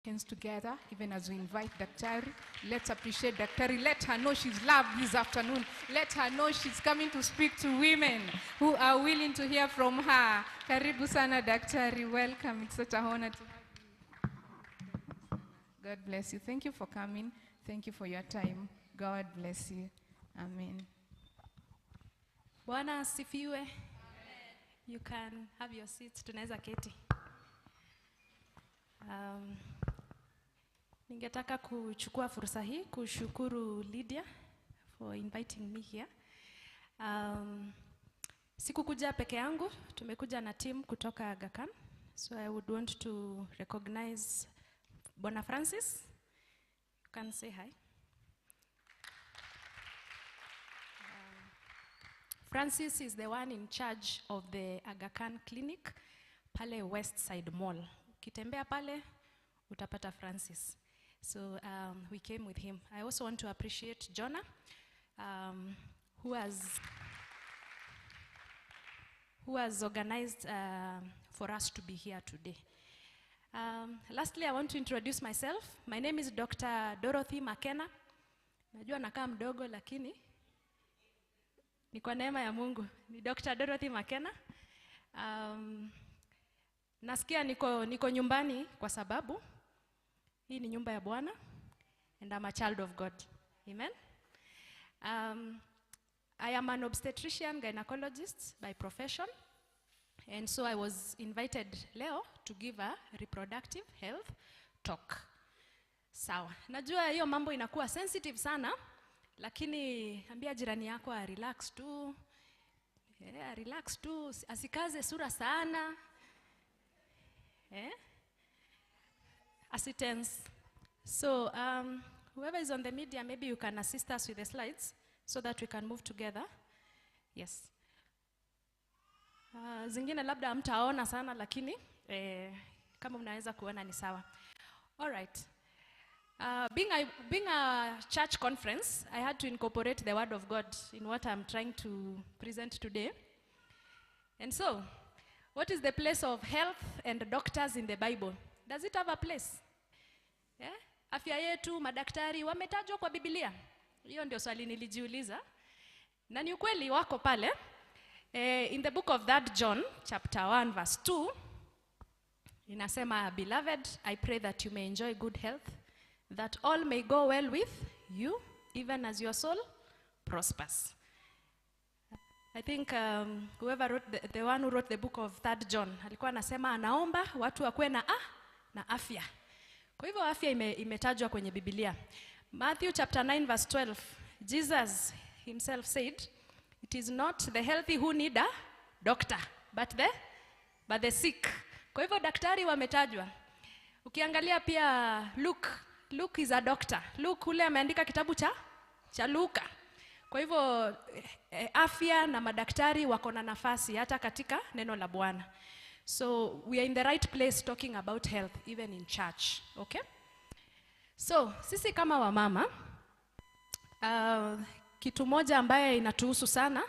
hands together, even as we invite Daktari. Let's appreciate Daktari. Let her know she's loved this afternoon. Let her know she's coming to speak to women who are willing to hear from her. Karibu sana Daktari. Welcome. It's such a honor to have you. God bless you. Thank you for coming. Thank you for your time. God bless you. Amen. Bwana asifiwe. You can have your seats. Tunaweza keti. Ningetaka kuchukua fursa hii kushukuru Lydia for inviting me here. Sikukuja peke yangu, tumekuja na team kutoka Aga Khan. So I would want to recognize Bwana Francis. You can say hi. Francis is the one in charge of the Aga Khan Clinic pale West Side Mall. Ukitembea pale utapata Francis. So we came with him. I also want to appreciate Jonah, who has organized for us to be here today. Lastly, I want to introduce myself. My name is Dr. Dorothy Makena. Najua nakaa mdogo lakini ni kwa neema ya Mungu. Ni Dr. Dorothy Makena. Nasikia niko nyumbani kwa sababu hii ni nyumba ya Bwana and I'm a child of God. Amen. I am an obstetrician gynecologist by profession, and so I was invited leo to give a reproductive health talk. Sawa. Najua hiyo mambo inakuwa sensitive sana, lakini ambia jirani yako relax tu. Relax tu, asikaze sura sana. Assistance. So whoever is on the media, maybe you can assist us with the slides so that we can move together. Yes. Zingine labda hamtaona sana lakini kama mnaweza kuona ni sawa. All right. Being a church conference, I had to incorporate the word of God in what I'm trying to present today. And so, what is the place of health and doctors in the Bible? Does it have a place? Yeah? Afya yetu, madaktari, wametajwa kwa Biblia? Hiyo ndio swali nilijiuliza. Na ni ukweli wako pale. In the book of that John, chapter 1, verse 2, inasema, Beloved, I pray that you may enjoy good health, that all may go well with you, even as your soul prospers. I think whoever wrote the one who wrote the book of 3 John, alikuwa anasema anaomba watu wakuwe na afya. Kwa hivyo afya imetajwa kwenye Biblia. Matthew chapter 9 verse 12, Jesus himself said, it is not the healthy who need a doctor, but the sick. Kwa hivyo daktari wametajwa. Ukiangalia pia Luke is a doctor. Luke ule ameandika kitabu cha Luka. Kwa hivyo afya na madaktari wako na nafasi hata katika neno la Bwana. So we are in the right place talking about health even in church, okay? So sisi kama wamama, kitu moja ambaye inatuhusu sana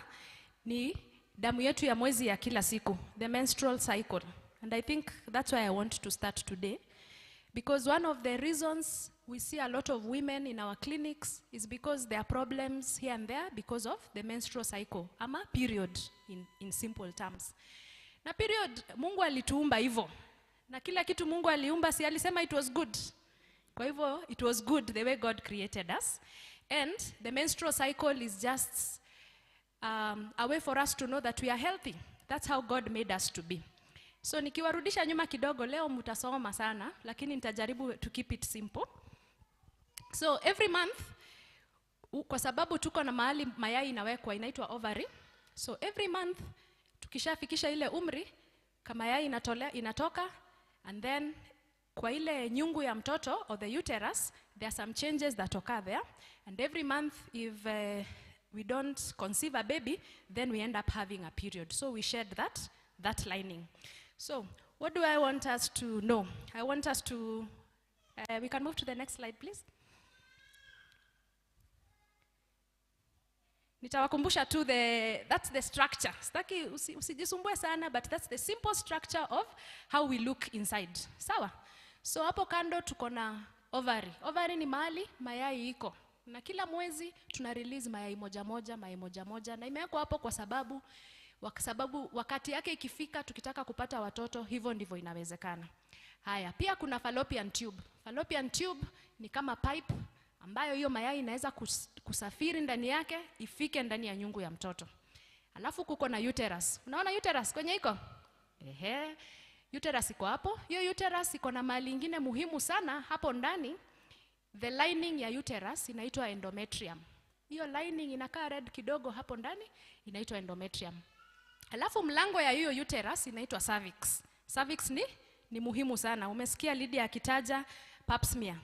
ni damu yetu ya mwezi ya kila siku, the menstrual cycle. And I think that's why I want to start today. Because one of the reasons we see a lot of women in our clinics is because there are problems here and there because of the menstrual cycle, ama period in simple terms. Na period, Mungu alituumba hivyo. Na kila kitu Mungu aliumba si alisema it was good. Kwa hivyo, it was good the way God created us. And the menstrual cycle is just a way for us to know that we are healthy. That's how God made us to be. So nikiwarudisha nyuma kidogo, leo mtasoma sana, lakini nitajaribu to keep it simple. So every month, kwa sababu tuko na mahali mayai inawekwa inaitwa ovary. So every month, tukishafikisha ile umri, kama mayai inatoka, and then kwa ile nyungu ya mtoto or the uterus, there are some changes that occur there. And every month, if we don't conceive a baby, then we end up having a period. So we shed that lining. So what do I want us to know? I want us to, we can move to the next slide, please. Nitawakumbusha tu that's the structure. Sitaki usijisumbue sana, but that's the simple structure of how we look inside. Sawa? So hapo kando tuko na ovary. Ovary ni mahali mayai iko. Na kila mwezi tuna release mayai moja moja, na imewekwa hapo kwa sababu wakati yake ikifika tukitaka kupata watoto, hivyo ndivyo inawezekana. Haya, pia kuna fallopian tube. Fallopian tube ni kama pipe ambayo hiyo mayai inaweza kusafiri ndani yake ifike ndani ya nyungu ya mtoto. Alafu kuko na uterus. Unaona uterus kwenye iko? Ehe. Uterus iko hapo. Hiyo uterus iko na mali ingine muhimu sana hapo ndani. The lining ya uterus inaitwa endometrium. Hiyo lining inakaa red kidogo hapo ndani, inaitwa endometrium. Alafu mlango ya hiyo uterus inaitwa cervix. Cervix ni muhimu sana. Umesikia Lydia akitaja pap smear.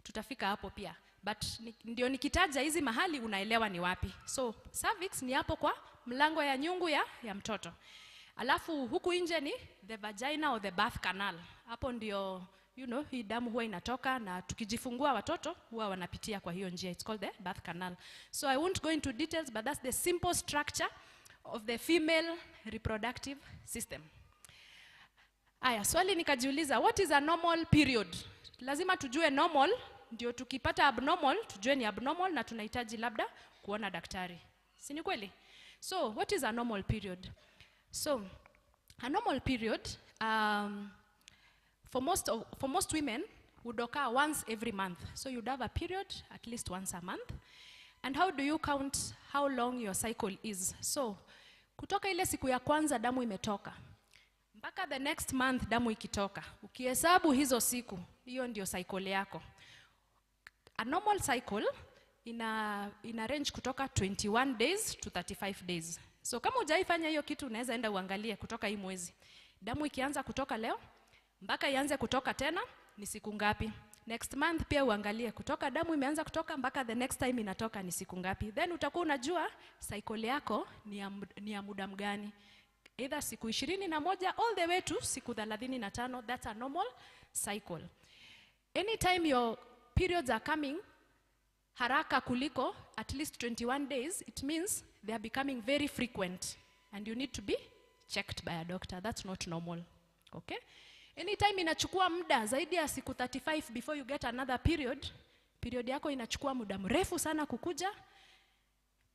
Tutafika hapo pia. But ndio nikitaja hizi mahali unaelewa ni wapi. So cervix ni hapo kwa mlango ya nyungu ya mtoto. Alafu huku nje ni the vagina or the birth canal. Hapo ndio hii damu huwa inatoka, na tukijifungua watoto huwa wanapitia kwa hiyo njia. It's called the birth canal. So I won't go into details, but that's the simple structure of the female reproductive system. Aya, swali nikajiuliza, what is a normal period? Lazima tujue normal, ndio tukipata abnormal, tujue ni abnormal na tunahitaji labda kuona daktari. Si ni kweli? So, what is a normal period? So, a normal period, for most women, would occur once every month. So you'd have a period at least once a month. And how do you count how long your cycle is? So, kutoka ile siku ya kwanza damu imetoka, mpaka the next month damu ikitoka. Ukihesabu hizo siku, hiyo ndio cycle yako. A normal cycle ina range kutoka 21 days to 35 days. So kama hujaifanya hiyo kitu, unaweza enda uangalie kutoka hii mwezi. Damu ikianza kutoka leo, mpaka ianze kutoka tena ni siku ngapi? Next month pia uangalie kutoka damu imeanza kutoka mpaka the next time inatoka ni siku ngapi. Then utakuwa unajua cycle yako ni ya muda mgani. Either siku 21 all the way to siku 35, that's a normal cycle. Anytime your periods are coming haraka kuliko at least 21 days, it means they are becoming very frequent and you need to be checked by a doctor. That's not normal. Okay? Anytime inachukua muda zaidi ya siku 35 before you get another period yako inachukua muda mrefu sana kukuja,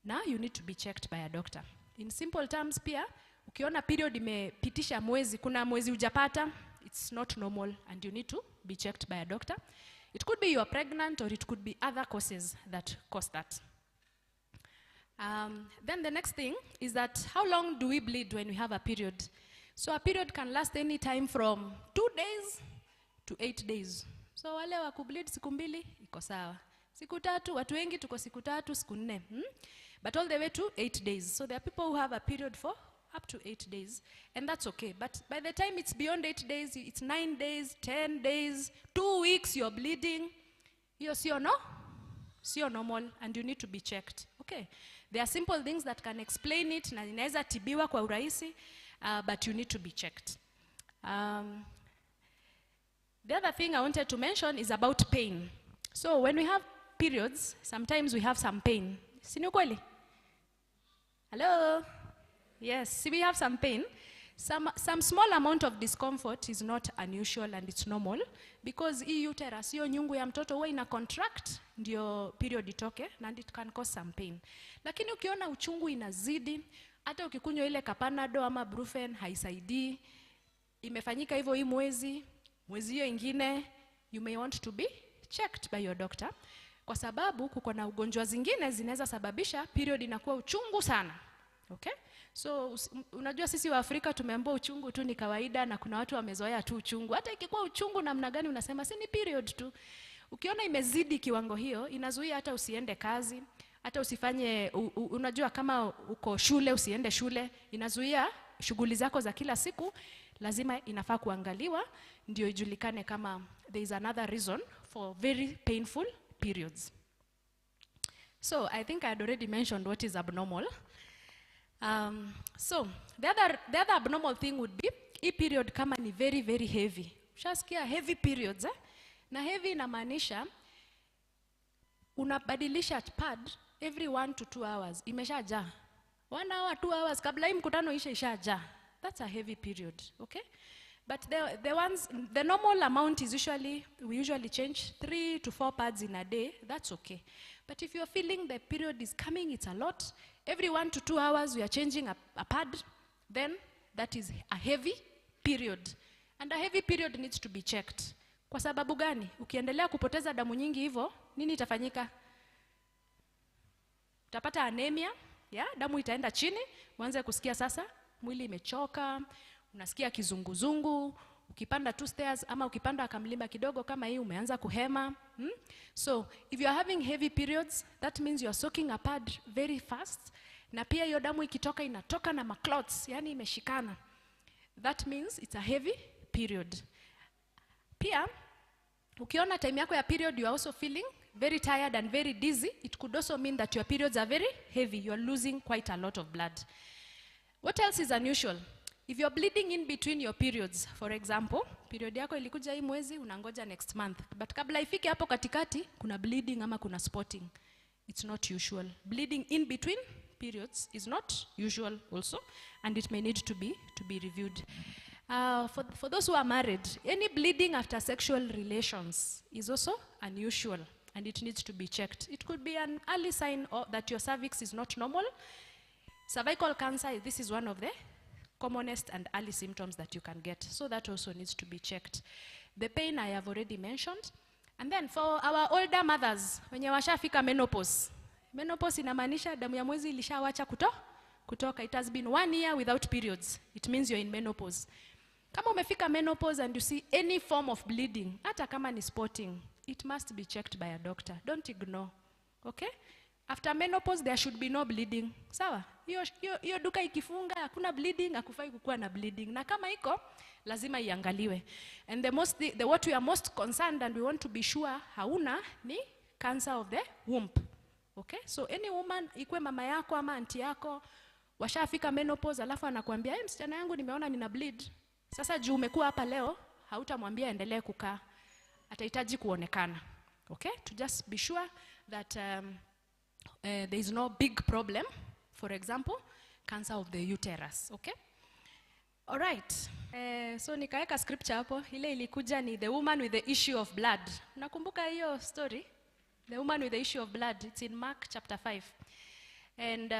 na you need to be checked by a doctor. In simple terms pia, ukiona period imepitisha mwezi, kuna mwezi hujapata, it's not normal and you need to be checked by a doctor. It could be you are pregnant or it could be other causes that cause that. Then the next thing is that how long do we bleed when we have a period? So a period can last any time from 2 days to 8 days. So wale wa kubleed siku 2 iko sawa. Siku 3, watu wengi tuko siku 3, siku 4. But all the way to 8 days. So there are people who have a period for up to 8 days, and that's okay. But by the time it's beyond 8 days, it's 9 days, 10 days, 2 weeks you're bleeding. Hiyo sio normal and you need to be checked. Okay. There are simple things that can explain it na inaweza tibiwa kwa urahisi, but you need to be checked. The other thing I wanted to mention is about pain. So when we have periods, sometimes we have some pain. Si ni kweli? Hello? Yes, we have some pain. Some small amount of discomfort is not unusual and it's normal, because hii uterus, hiyo nyungu ya mtoto huwa ina contract ndio period itoke, and it can cause some pain. Lakini ukiona uchungu inazidi, hata ukikunywa ile Kapanado ama Brufen haisaidii, imefanyika hivyo hii mwezi hiyo ingine, you may want to be checked by your doctor, kwa sababu kuko na ugonjwa zingine zinaweza sababisha period inakuwa uchungu sana. Okay? So unajua sisi wa Afrika tumeambiwa uchungu tu ni kawaida, na kuna watu wamezoea tu uchungu. Hata ikikuwa uchungu namna gani unasema si ni period tu. Ukiona imezidi kiwango hiyo, inazuia hata usiende kazi, hata usifanye unajua kama uko shule usiende shule, inazuia shughuli zako za kila siku. Lazima inafaa kuangaliwa ndio ijulikane kama there is another reason for very painful periods. So I think I had already mentioned what is abnormal. So the other abnormal thing would be hii period kama ni very very heavy. Ushasikia heavy periods na heavy inamaanisha unabadilisha pad every 1 to 2 hours. Imeshajaa 1 hour 2 hours kabla hii mkutano ishaja. That's a heavy period. Okay? But the normal amount is we usually change 3 to 4 pads in a day. That's okay. But if you're feeling the period is coming, it's a lot, every 1 to 2 hours we are changing a pad, then that is a heavy period. And a heavy period needs to be checked. Kwa sababu gani? Ukiendelea kupoteza damu nyingi hivyo, nini itafanyika? Utapata anemia, damu itaenda chini, mwanze kusikia sasa mwili imechoka, unasikia kizunguzungu, ukipanda 2 stairs ama ukipanda kamlima kidogo kama hii umeanza kuhema. So if you are having heavy periods, that means you are soaking a pad very fast, na pia hiyo damu ikitoka inatoka na maclots, yani imeshikana. That means it's a heavy period. Pia ukiona time yako ya period you are also feeling very tired and very dizzy, it could also mean that your periods are very heavy. You are losing quite a lot of blood. What else is unusual? If you're bleeding in between your periods, for example, period yako ilikuja hii mwezi, unangoja next month. But kabla ifike hapo katikati, kuna bleeding ama kuna spotting. It's not usual. Bleeding in between periods is not usual also, and it may need to be reviewed. For those who are married, any bleeding after sexual relations is also unusual, and it needs to be checked. It could be an early sign that your cervix is not normal. Cervical cancer, this is one of the commonest and early symptoms that you can get. So that also needs to be checked. The pain I have already mentioned. And then for our older mothers, wenye washafika menopause. Menopause inamaanisha damu ya mwezi ilishawacha kutoka. It has been 1 year without periods. It means you're in menopause. Kama umefika menopause and you see any form of bleeding, hata kama ni spotting, it must be checked by a doctor. Don't ignore. Okay? After menopause, there should be no bleeding. Sawa? Hiyo duka ikifunga, hakuna bleeding, hakufai kukuwa na bleeding. Na kama iko, lazima iangaliwe. And what we are most concerned and we want to be sure hauna ni cancer of the womb. Okay? So any woman, ikwe mama yako ama auntie yako, washafika menopause, alafu anakuambia, msichana yangu nimeona nina bleed. Sasa juu umekuwa hapa leo, hautamwambia endelee kukaa. Atahitaji kuonekana. Okay? To just be sure that there is no big problem. For example, cancer of the uterus. Okay? All right. So nikaeka scripture hapo. Ile ilikuja ni the woman with the issue of blood. Unakumbuka hiyo story? The woman with the issue of blood. It's in Mark chapter 5. And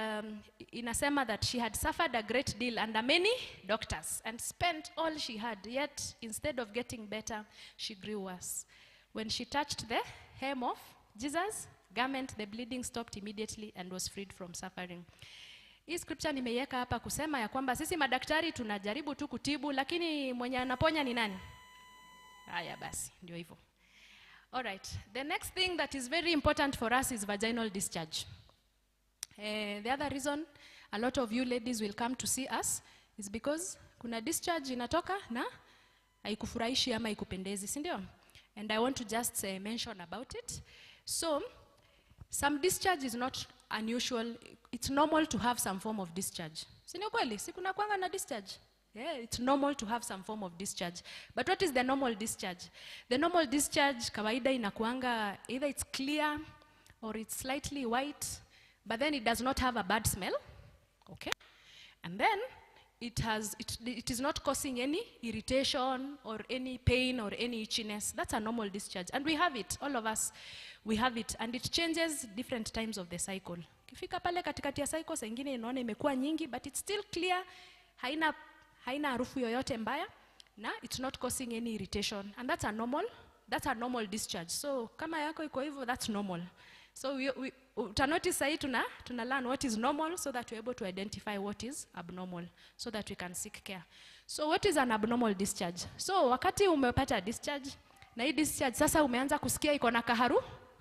inasema that she had suffered a great deal under many doctors and spent all she had. Yet, instead of getting better, she grew worse. When she touched the hem of Jesus' garment, the bleeding stopped immediately and was freed from suffering. Hii scripture nimeiweka hapa kusema ya kwamba sisi madaktari tunajaribu tu kutibu, lakini mwenye anaponya ni nani? Haya basi, ndio hivyo. All right. The next thing that is very important for us is vaginal discharge. The other reason a lot of you ladies will come to see us is because kuna discharge inatoka na haikufurahishi ama haikupendezi, si ndio? And I want to just mention about it. So, some discharge is not unusual. It's normal to have some form of discharge. Si ni kweli? Si kuna kwanga na discharge? Yeah, it's normal to have some form of discharge. But what is the normal discharge? The normal discharge kawaida inakuanga either it's clear or it's slightly white, but then it does not have a bad smell. Okay? And then it is not causing any irritation or any pain or any itchiness. That's a normal discharge. And we have it, all of us, we have it. And it changes different times of the cycle. Kifika pale katikati ya cycle, saa ingine inaona imekuwa nyingi, but it's still clear, haina harufu yoyote mbaya, na it's not causing any irritation. And that's a normal discharge. So kama yako iko hivyo, that's normal. So we notice sahi tuna learn what is normal so that we're able to identify what is abnormal so that we can seek care. So what is an abnormal discharge? So wakati umepata discharge, na hii discharge sasa umeanza kusikia iko na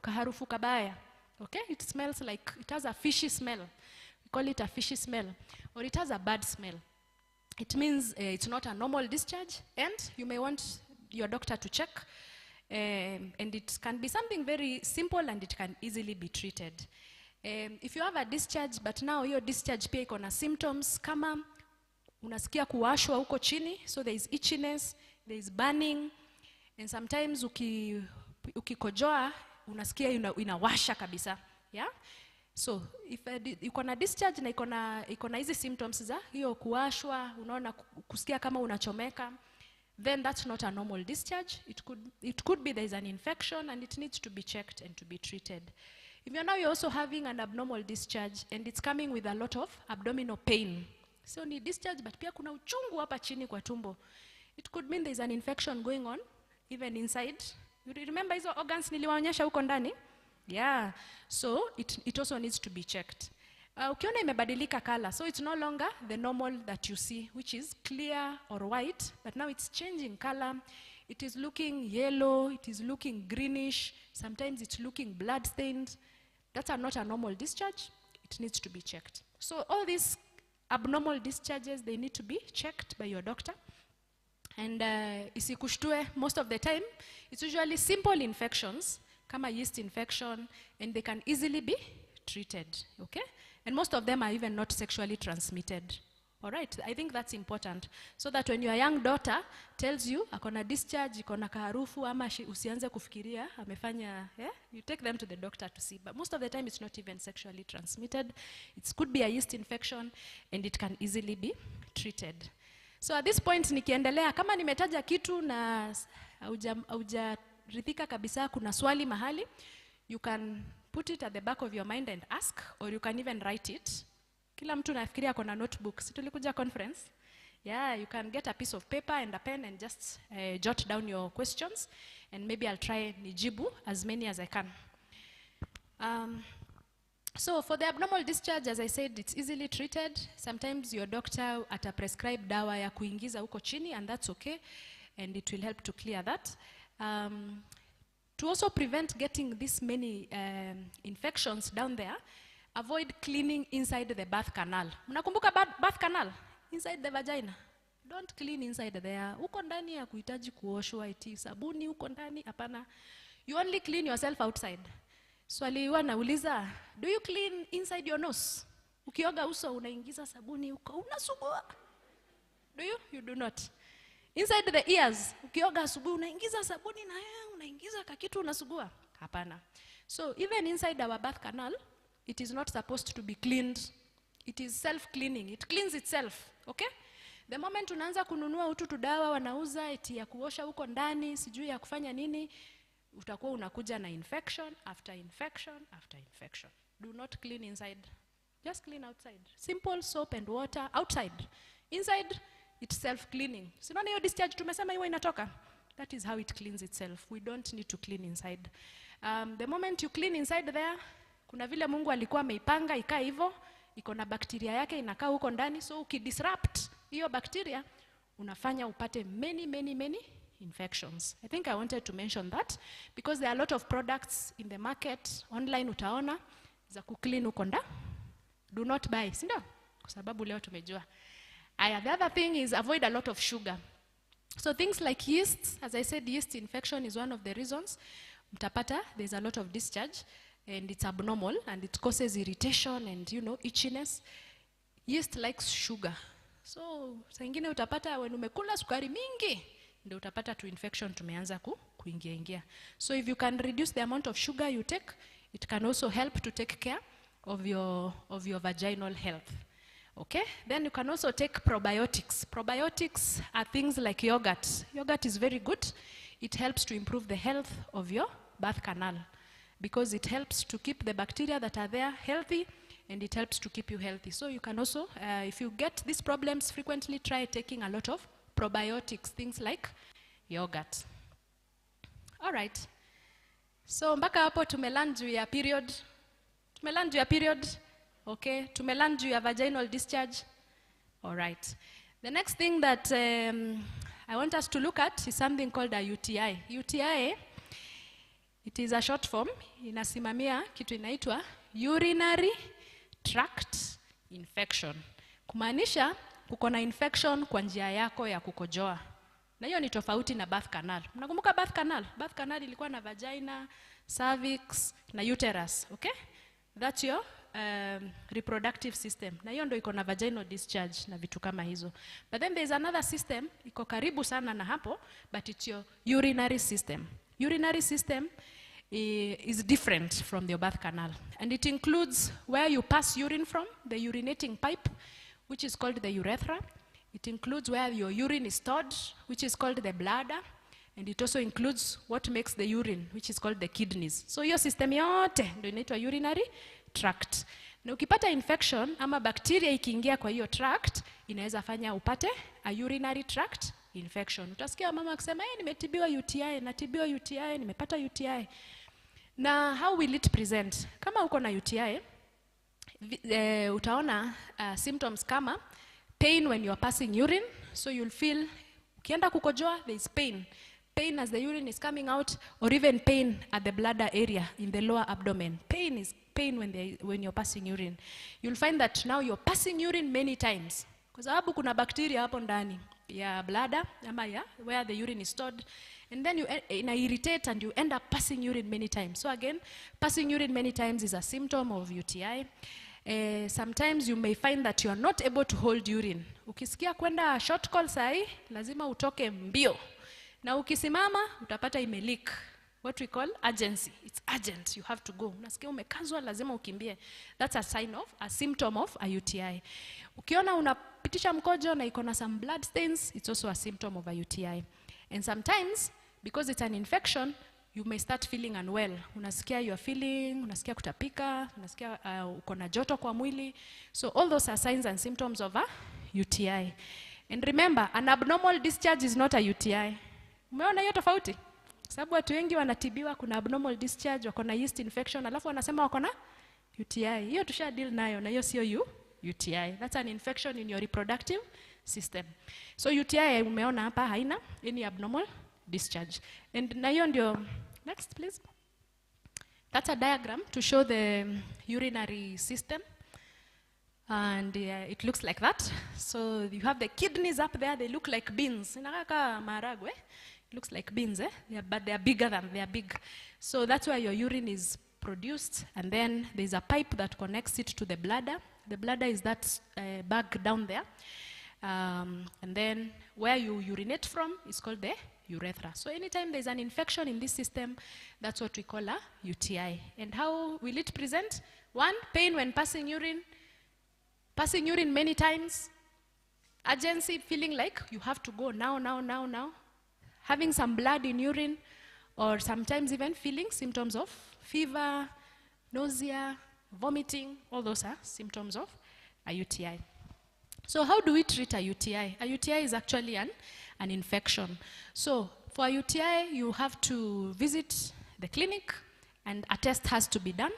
kaharufu kabaya. Okay? It smells like, it has a fishy smell. We call it a fishy smell. Or it has a bad smell. It means it's not a normal discharge, and you may want your doctor to check. And it can be something very simple and it can easily be treated. If you have a discharge, but now your discharge pia iko na symptoms kama unasikia kuwashwa huko chini, so there is itchiness, there is burning, and sometimes ukikojoa unasikia inawasha kabisa. Yeah? So if iko na discharge na iko na hizi symptoms za hiyo kuwashwa, unaona kusikia kama unachomeka, then that's not a normal discharge. It could be there's an infection and it needs to be checked and to be treated. If you're also having an abnormal discharge and it's coming with a lot of abdominal pain, so ni discharge but pia kuna uchungu hapa chini kwa tumbo, it could mean there's an infection going on even inside. You remember hizo organs niliwaonyesha huko ndani? Yeah, so it also needs to be checked. Ukiona imebadilika color, so it's no longer the normal that you see, which is clear or white, but now it's changing color. It is looking yellow, it is looking greenish, sometimes it's looking blood-stained. That's not a normal discharge. It needs to be checked. So all these abnormal discharges, they need to be checked by your doctor. And isikushtue, most of the time, it's usually simple infections, kama yeast infection, and they can easily be treated, okay? And most of them are even not sexually transmitted. All right, I think that's important. So that when your young daughter tells you, akona discharge, ikona kaharufu, ama usianze kufikiria, amefanya, yeah? You take them to the doctor to see. But most of the time, it's not even sexually transmitted. It could be a yeast infection, and it can easily be treated. So at this point, nikiendelea, kama nimetaja kitu na haujaridhika kabisa, kuna swali mahali, you can put it at the back of your mind and ask, or you can even write it. Kila mtu nafikiria kona notebook. Si tulikuja conference? Yeah, you can get a piece of paper and a pen and just jot down your questions, and maybe I'll try nijibu as many as I can. So for the abnormal discharge, as I said, it's easily treated. Sometimes your doctor prescribe dawa ya kuingiza huko chini, and that's okay, and it will help to clear that. To also prevent getting this many infections down there, avoid cleaning inside the birth canal. Mnakumbuka birth canal? Inside the vagina. Don't clean inside there. Uko ndani ya kuhitaji kuoshwa iti sabuni uko ndani, hapana. You only clean yourself outside. Swali huwa nauliza, do you clean inside your nose? Ukioga uso unaingiza sabuni uko unasugua. Do you? You do not. Inside the ears, ukioga asubuhi unaingiza sabuni na unaingiza kakitu unasugua. Hapana. So even inside our birth canal, it is not supposed to be cleaned. It is self-cleaning. It cleans itself. Okay? The moment unaanza kununua utu dawa wanauza eti ya kuosha huko ndani, sijui ya kufanya nini, utakuwa unakuja na infection after infection after infection. Do not clean inside. Just clean outside. Simple soap and water outside. Inside, it's self-cleaning. Sinaona hiyo discharge tumesema hiyo inatoka. That is how it cleans itself. We don't need to clean inside. The moment you clean inside there, kuna vile Mungu alikuwa ameipanga ikaa hivyo, iko na bakteria yake inakaa huko ndani, so ukidisrupt hiyo bakteria, unafanya upate many infections. I think I wanted to mention that because there are a lot of products in the market, online utaona, za kuclean huko ndani. Do not buy, si ndio? Kwa sababu leo tumejua. The other thing is avoid a lot of sugar. So things like yeast, as I said, yeast infection is one of the reasons. Mtapata, there's a lot of discharge and it's abnormal and it causes irritation and, itchiness. Yeast likes sugar. So, saa ingine utapata when umekula sukari mingi, ndio utapata tu infection tumeanza kuingia. So if you can reduce the amount of sugar you take, it can also help to take care of your vaginal health. Okay? Then you can also take probiotics. Probiotics are things like yogurt. Yogurt is very good. It helps to improve the health of your birth canal because it helps to keep the bacteria that are there healthy and it helps to keep you healthy. So you can also, if you get these problems frequently, try taking a lot of probiotics, things like yogurt. All right. So mpaka hapo tumelan juu ya period. Tumelan juu ya period. Okay. Tumelan juu ya vaginal discharge. All right. The next thing that I want us to look at is something called a UTI. UTI, it is a short form. Inasimamia kitu inaitwa urinary tract infection. Kumaanisha kuko na infection kwa njia yako ya kukojoa. Na hiyo ni tofauti na birth canal. Mnakumbuka birth canal? Birth canal ilikuwa na vagina, cervix na uterus, okay? That's your reproductive system. Na hiyo ndio iko na vaginal discharge na vitu kama hizo. But then there's another system iko karibu sana na hapo, but it's your urinary system. Urinary system is different from the birth canal, and it includes where you pass urine from, the urinating pipe, which is called the urethra. It includes where your urine is stored, which is called the bladder, and it also includes what makes the urine, which is called the kidneys. So hiyo system yote ndio inaitwa urinary tract. Na ukipata infection ama bacteria ikiingia kwa hiyo tract, inaweza fanya upate a urinary tract infection. Utasikia mama akisema, nimetibiwa UTI, natibiwa UTI, nimepata UTI. Na how will it present? Kama uko na UTI, utaona symptoms kama pain when you are passing urine. So you'll feel, ukienda kukojoa, there is pain. Pain as the urine is coming out, or even pain at the bladder area in the lower abdomen. Pain is pain when you're passing urine. You'll find that now you're passing urine many times. Kwa sababu kuna bacteria hapo ndani ya bladder ama ya where the urine is stored, and then you irritate and you end up passing urine many times. So again, passing urine many times is a symptom of UTI. Sometimes you may find that you are not able to hold urine. Ukisikia kwenda short call sahi, lazima utoke mbio. Na ukisimama utapata imeleak. What we call urgency. It's urgent, you have to go. Unasikia umekazwa, lazima ukimbie. That's a symptom of a UTI. Ukiona unapitisha mkojo na iko na some blood stains, it's also a symptom of a UTI. And sometimes, because it's an infection, you may start feeling unwell. Unasikia kutapika, unasikia uko na joto kwa mwili. So all those are signs and symptoms of a UTI. And remember, an abnormal discharge is not a UTI. Umeona hiyo tofauti? Sababu watu wengi wanatibiwa kuna abnormal discharge, wako na yeast infection, alafu wanasema wako na UTI. Hiyo tusha deal nayo, na hiyo sio UTI. That's an infection in your reproductive system. So UTI umeona hapa haina any abnormal discharge. And na hiyo ndio, next please. That's a diagram to show the urinary system. And it looks like that. So you have the kidneys up there, they look like beans. Inakaka maharagwe. It looks like beans, but they are bigger than they are big. So that's where your urine is produced, and then there's a pipe that connects it to the bladder. The bladder is that bag down there. And then where you urinate from is called the urethra. So anytime there's an infection in this system, that's what we call a UTI. And how will it present? One, pain when passing urine many times, urgency, feeling like you have to go now. Having some blood in urine, or sometimes even feeling symptoms of fever, nausea, vomiting. All those are symptoms of a UTI. So how do we treat a UTI? A UTI is actually an infection. So for a UTI, you have to visit the clinic, and a test has to be done.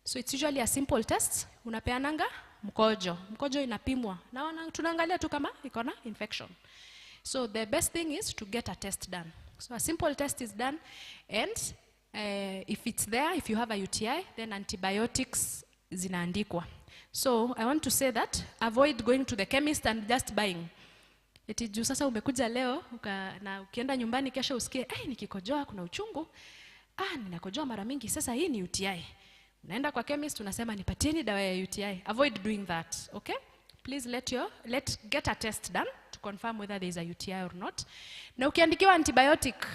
So it's usually a simple test. Unapeananga mkojo inapimwa, na tunaangalia tu kama iko na infection. So the best thing is to get a test done. So a simple test is done, and if it's there, if you have a UTI, then antibiotics zinaandikwa. So I want to say that avoid going to the chemist and just buying. Eti juu sasa umekuja leo, na ukienda nyumbani kesho usikie, nikikojoa kuna uchungu, ninakojoa mara mingi, sasa hii ni UTI. Unaenda kwa chemist, unasema nipatieni dawa ya UTI. Avoid doing that, okay? Please get a test done to confirm whether there is a UTI or not. Na ukiandikiwa antibiotic,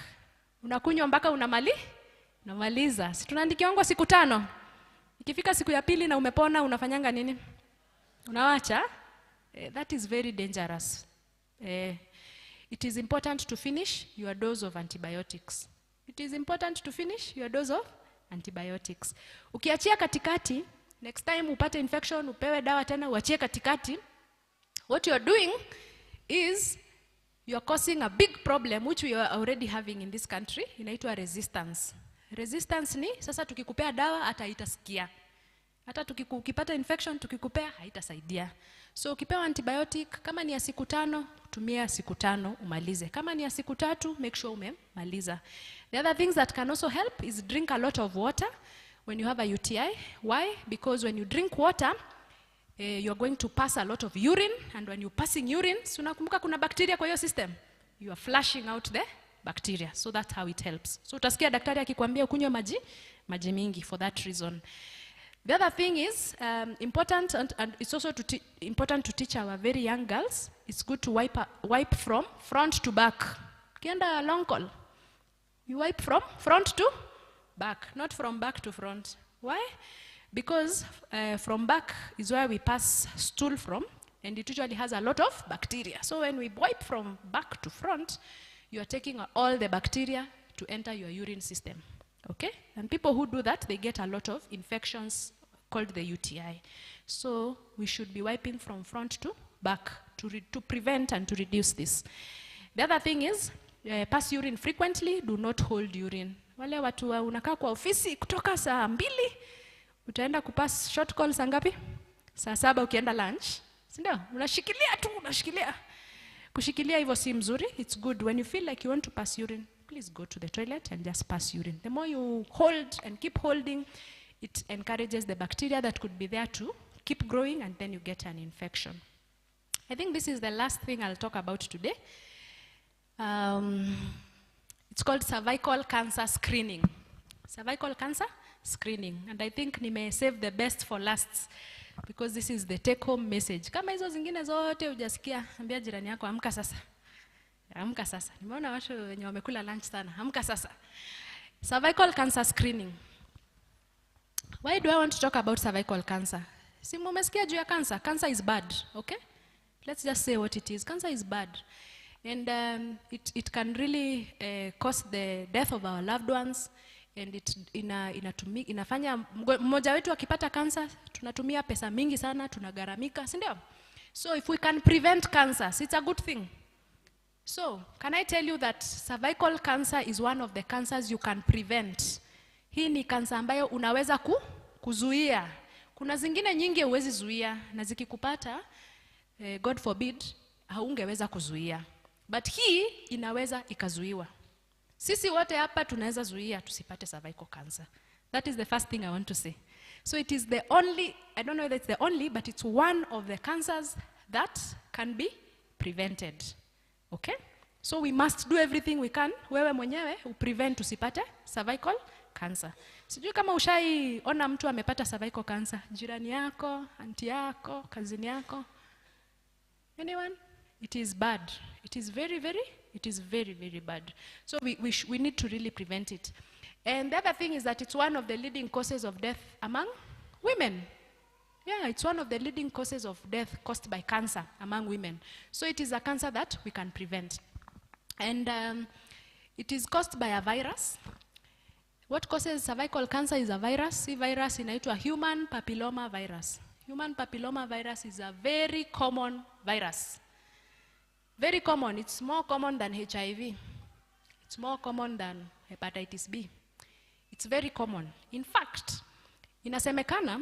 unakunywa mpaka unamaliza. Si tunaandikiwa siku 5. Ikifika siku ya pili na umepona, unafanyanga nini? Unawacha? That is very dangerous. It is important to finish your dose of antibiotics. It is important to finish your dose of antibiotics. Ukiachia katikati, next time upate infection, upewe dawa tena, uachie katikati, what you are doing is you are causing a big problem which we are already having in this country. Inaitwa resistance. Resistance ni sasa tukikupea dawa hata haitasikia. Hata ukipata infection tukikupea haitasaidia. So ukipewa antibiotic, kama ni ya siku 5, tumia siku 5 umalize. Kama ni ya siku 3, make sure umemaliza. The other things that can also help is drink a lot of water when you have a UTI. Why? Because when you drink water, you're going to pass a lot of urine, and when you're passing urine, unakumbuka kuna bacteria kwa hiyo system, you are flushing out the bacteria. So that's how it helps. So utasikia daktari akikwambia ukunywe maji mingi for that reason. The other thing is important, and it's also important to teach our very young girls. It's good to wipe from front to back. Ukienda long call, you wipe from front to back, not from back to front. Why? Because from back is where we pass stool from, and it usually has a lot of bacteria. So when we wipe from back to front, you are taking all the bacteria to enter your urine system, okay? And people who do that, they get a lot of infections called the UTI. So we should be wiping from front to back to prevent and to reduce this. The other thing is, pass urine frequently, do not hold urine. Wale watu unakaa kwa ofisi kutoka saa 2, utaenda kupass short call saa ngapi? Saa 7 ukienda lunch. Sindio? Unashikilia tu, unashikilia. Kushikilia hivyo si mzuri. It's good when you feel like you want to pass urine, please go to the toilet and just pass urine. The more you hold and keep holding, it encourages the bacteria that could be there to keep growing, and then you get an infection. I think this is the last thing I'll talk about today. It's called cervical cancer screening. Cervical cancer screening. And I think nime save the best for last, because this is the take-home message. Kama hizo zingine zote hujasikia, ambia jirani yako, amka sasa. Amka sasa. Nimeona watu wenye wamekula lunch sana. Amka sasa. Cervical cancer screening. Why do I want to talk about cervical cancer? Si mumesikia juu ya cancer. Cancer is bad, okay? Let's just say what it is. Cancer is bad. And it can really cause the death of our loved ones. And inafanya mmoja wetu akipata cancer, tunatumia pesa mingi sana, tunagaramika, si ndio? So if we can prevent cancers, it's a good thing. So, can I tell you that cervical cancer is one of the cancers you can prevent? Hii ni cancer ambayo unaweza kuzuia. Kuna zingine nyingi huwezi zuia, na zikikupata, God forbid, haungeweza kuzuia. But hii inaweza ikazuiwa. Sisi wote hapa tunaweza zuia tusipate cervical cancer. That is the first thing I want to say. So it is the only, I don't know whether it's the only, but it's one of the cancers that can be prevented. Okay? So we must do everything we can. Wewe mwenyewe uprevent tusipate cervical cancer. Sijui kama ushaiona mtu amepata cervical cancer. Jirani yako, aunti yako, cousin yako. Anyone? It is bad. It is very, very bad. So we need to really prevent it. And the other thing is that it's one of the leading causes of death among women. Yeah, it's one of the leading causes of death caused by cancer among women. So it is a cancer that we can prevent. And it is caused by a virus. What causes cervical cancer is a virus. This virus inaitwa human papilloma virus. Human papilloma virus is a very common virus. Very common. It's more common than HIV. It's more common than hepatitis B. It's very common. In fact, inasemekana,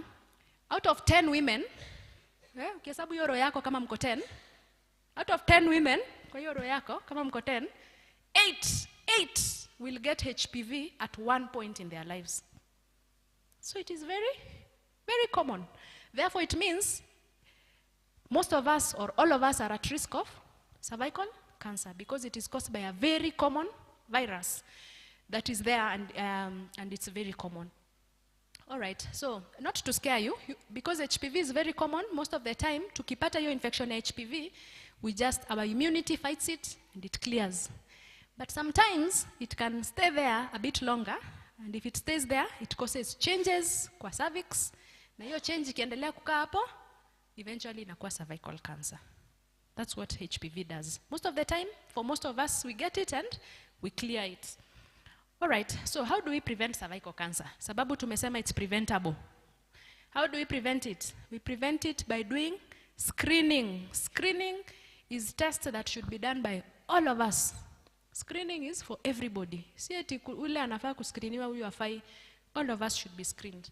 out of 10 women, ukihesabu hiyo roho yako kama mko 10, out of 10 women, kwa hiyo roho yako kama mko 10, 8 will get HPV at one point in their lives. So it is very, very common. Therefore, it means most of us or all of us are at risk of cervical cancer, because it is caused by a very common virus that is there, and it's very common. All right, so not to scare you, because HPV is very common, most of the time, tukipata hiyo infection ya HPV, our immunity fights it and it clears. But sometimes it can stay there a bit longer, and if it stays there, it causes changes kwa cervix, na hiyo change ikiendelea kukaa hapo, eventually inakuwa cervical cancer. That's what HPV does. Most of the time, for most of us, we get it and we clear it. All right, so how do we prevent cervical cancer? Sababu tumesema it's preventable. How do we prevent it? We prevent it by doing screening. Screening is a test that should be done by all of us. Screening is for everybody. Si eti ule anafaa kuscreeniwa huyu afai. All of us should be screened.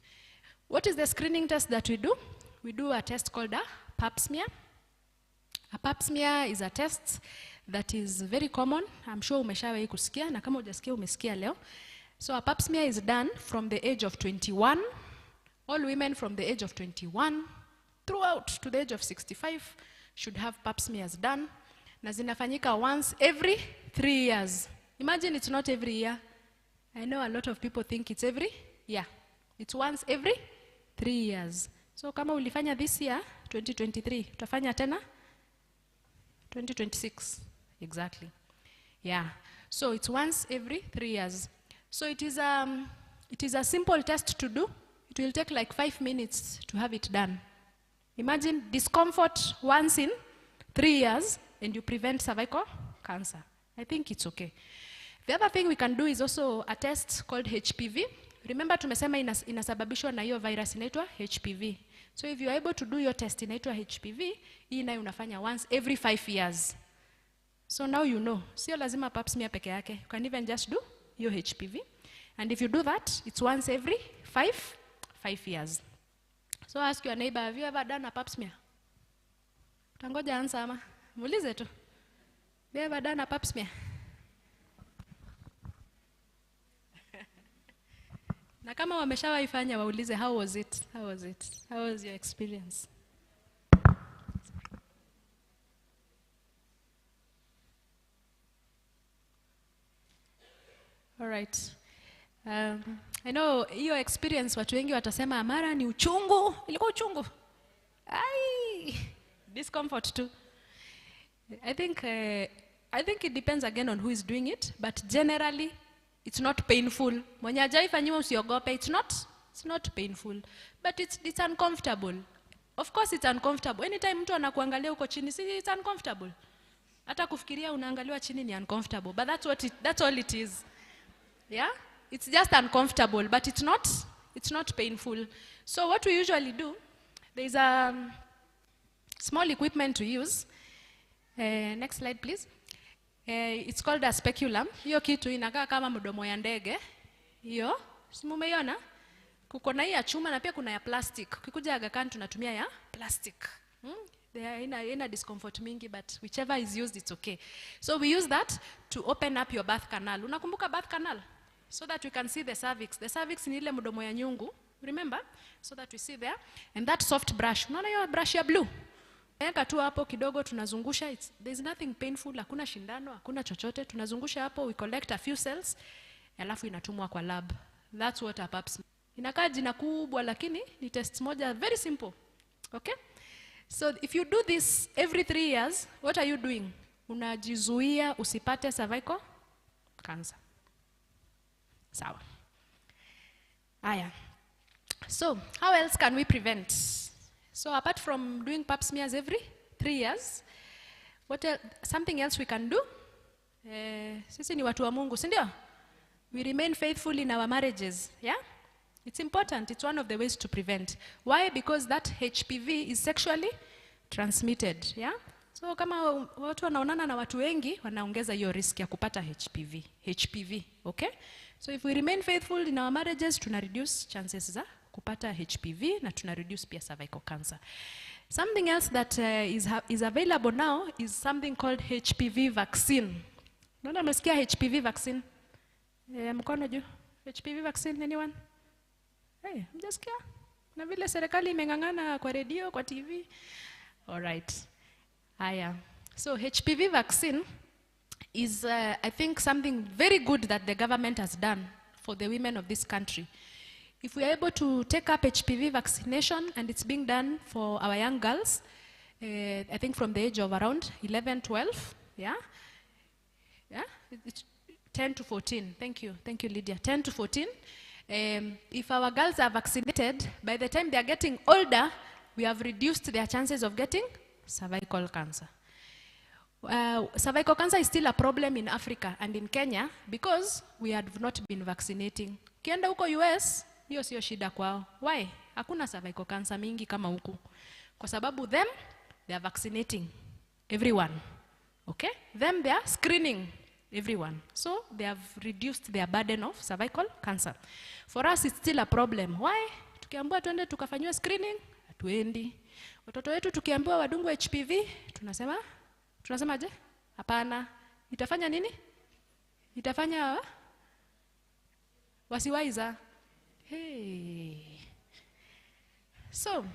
What is the screening test that we do? We do a test called a pap smear. A pap smear is a test that is very common. I'm sure umeshawahi kusikia, na kama hujasikia umesikia leo. So a pap smear is done from the age of 21. All women from the age of 21 throughout to the age of 65 should have pap smears done. Na zinafanyika once every 3 years. Imagine it's not every year. I know a lot of people think it's every year. It's once every 3 years. So kama ulifanya this year, 2023, utafanya tena 2026, exactly. Yeah, so it's once every 3 years. So it is a simple test to do. It will take like 5 minutes to have it done. Imagine discomfort once in 3 years and you prevent cervical cancer. I think it's okay. The other thing we can do is also a test called HPV. Remember tumesema inasababishwa na hiyo virus inaitwa HPV. So if you are able to do your test inaitwa HPV, hii nayo unafanya once every 5 years. So now you know. Sio lazima pap smear peke yake. You can even just do your HPV. And if you do that, it's once every 5 years. So ask your neighbor, have you ever done a pap smear? Tangoja answer ama. Muulize tu. Have you ever done a pap smear? Na kama wameshawaifanya waulize, how was it? How was it? How was your experience? All right. I know your experience watu wengi watasema mara ni uchungu, ilikuwa uchungu. Ai, discomfort too. I think it depends again on who is doing it, but generally it's not painful. Mwenye hajaifanyiwa usiogope, it's not painful, but it's uncomfortable. Of course it's uncomfortable. Anytime mtu anakuangalia uko chini, it's uncomfortable. Hata kufikiria unaangaliwa chini ni uncomfortable, but that's all it is. Yeah? It's just uncomfortable, but it's not painful. So what we usually do, there's a small equipment to use. Next slide, please. It's called a speculum. Hiyo kitu inakaa kama mdomo ya ndege. Hiyo, si mumeiona? Kuko na hii ya chuma na pia kuna ya plastic. Ukikuja Aga Khan tunatumia ya plastic. Ina discomfort mingi, but whichever is used, it's okay. So we use that to open up your birth canal. Unakumbuka birth canal? So that we can see the cervix. The cervix ni ile mdomo ya nyungu. Remember? So that we see there. And that soft brush. Unaona hiyo brush ya blue? Eka tu hapo kidogo tunazungusha. There's nothing painful. Hakuna shindano, hakuna chochote. Tunazungusha hapo, we collect a few cells. Alafu inatumwa kwa lab. That's what a pap smear. Inakaa jina kubwa lakini ni test moja very simple. Okay? So if you do this every 3 years, what are you doing? Unajizuia usipate cervical cancer. Sawa. Aya. So, how else can we prevent? So, apart from doing pap smears every 3 years, something else we can do? Sisi ni watu wa Mungu, si ndio? We remain faithful in our marriages, yeah? It's important. It's one of the ways to prevent. Why? Because that HPV is sexually transmitted, yeah? So, kama watu wanaonana na watu wengi, wanaongeza hiyo risk ya kupata HPV, okay? So if we remain faithful in our marriages, tuna reduce chances za kupata HPV na tuna reduce pia cervical cancer. Something else that is available now is something called HPV vaccine. Unaona mnasikia HPV vaccine? Mkono juu. HPV vaccine, anyone? Hey, mjasikia? Na vile serikali imengangana kwa radio, kwa TV. All right. Aya. So HPV vaccine is, I think, something very good that the government has done for the women of this country. If we are able to take up HPV vaccination, and it's being done for our young girls, I think from the age of around 11, 12, yeah? Yeah? It's 10 to 14, thank you, Lydia, 10 to 14. If our girls are vaccinated, by the time they are getting older, we have reduced their chances of getting cervical cancer. Cervical cancer is still a problem in Africa and in Kenya because we have not been vaccinating. Kienda huko US, hiyo sio shida kwao. Why? Hakuna cervical cancer mingi kama huku. Kwa sababu they are vaccinating everyone. Okay? They are screening everyone. So they have reduced their burden of cervical cancer. For us, it's still a problem. Why? Tukiambiwa tuende tukafanywe screening, hatuendi. Watoto wetu tukiambiwa wadungwe HPV, tunasema je? Hapana. Itafanya nini? Itafanya wasiwaiza. Hey. So,